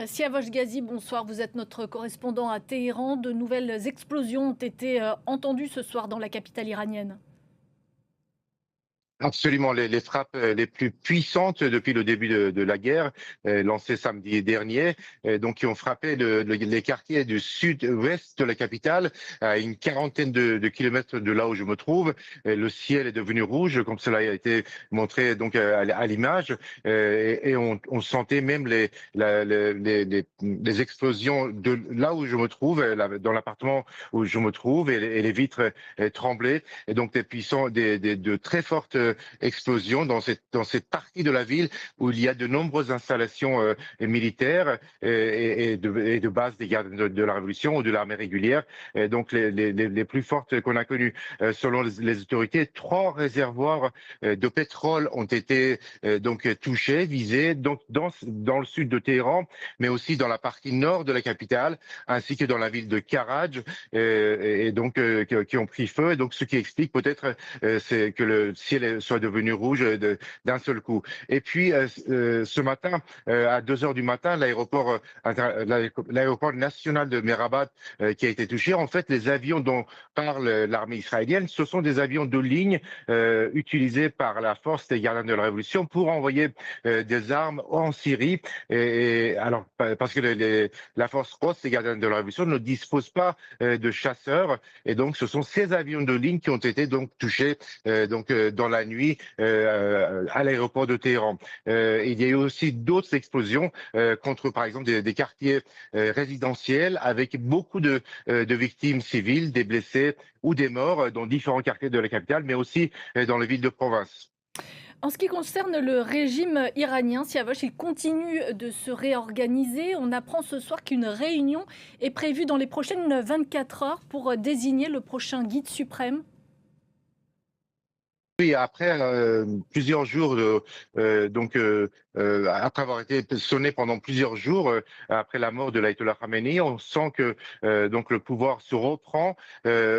Siavash Ghazi, bonsoir. Vous êtes notre correspondant à Téhéran. De nouvelles explosions ont été entendues ce soir dans la capitale iranienne. Absolument, les frappes les plus puissantes depuis le début de la guerre, lancées samedi dernier, donc qui ont frappé les quartiers du sud-ouest de la capitale, à une quarantaine de kilomètres de là où je me trouve. Le ciel est devenu rouge, comme cela a été montré donc à l'image, et on sentait même les explosions de là où je me trouve, dans l'appartement où je me trouve, et les vitres tremblaient, et donc de très fortes explosion dans cette partie de la ville où il y a de nombreuses installations militaires et de bases des gardes de la Révolution ou de l'armée régulière, et donc les plus fortes qu'on a connues. Selon les autorités, 3 réservoirs de pétrole ont été donc touchés, visés, donc dans le sud de Téhéran, mais aussi dans la partie nord de la capitale, ainsi que dans la ville de Karaj, et donc qui ont pris feu. Et donc, ce qui explique peut-être c'est que le ciel soit devenu rouge d'un seul coup. Et puis ce matin, à 2 heures du matin, l'aéroport national de Merabat qui a été touché. En fait, les avions dont parle l'armée israélienne, ce sont des avions de ligne utilisés par la force des gardiens de la Révolution pour envoyer des armes en Syrie. Alors, parce que la force rosse des gardiens de la Révolution ne dispose pas de chasseurs, et donc ce sont ces avions de ligne qui ont été donc touchés dans la nuit à l'aéroport de Téhéran. Il y a eu aussi d'autres explosions contre, par exemple, des quartiers résidentiels avec beaucoup de victimes civiles, des blessés ou des morts dans différents quartiers de la capitale, mais aussi dans les villes de province. En ce qui concerne le régime iranien, Siavash, il continue de se réorganiser. On apprend ce soir qu'une réunion est prévue dans les prochaines 24 heures pour désigner le prochain guide suprême. Oui, après plusieurs jours, après avoir été sonné pendant plusieurs jours après la mort de l'Ayatollah Khamenei, on sent que donc le pouvoir se reprend.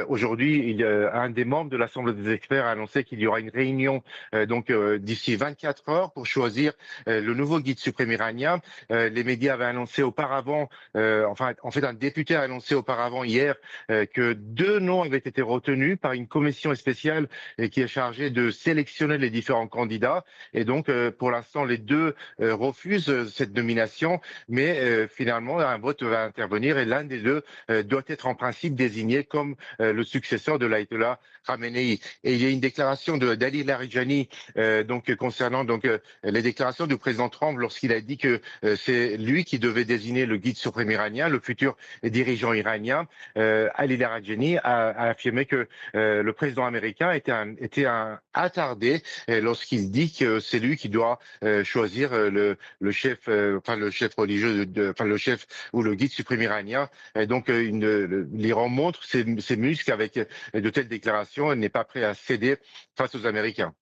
Aujourd'hui, un des membres de l'Assemblée des experts a annoncé qu'il y aura une réunion d'ici 24 heures pour choisir le nouveau guide suprême iranien. Les médias avaient annoncé auparavant, en fait, un député a annoncé auparavant hier que 2 noms avaient été retenus par une commission spéciale et qui est chargé de sélectionner les différents candidats. Et donc, pour l'instant, les deux refusent cette nomination, mais finalement, un vote va intervenir et l'un des deux doit être en principe désigné comme le successeur de l'Ayatollah Khamenei. Et il y a une déclaration d'Ali Larijani donc concernant les déclarations du président Trump lorsqu'il a dit que c'est lui qui devait désigner le guide suprême iranien, le futur dirigeant iranien. Ali Larijani a affirmé que le président américain était un attardé lorsqu'il dit que c'est lui qui doit choisir le chef, le chef religieux, le chef ou le guide suprême iranien. Et donc, l'Iran montre ses muscles avec de telles déclarations et n'est pas prêt à céder face aux Américains.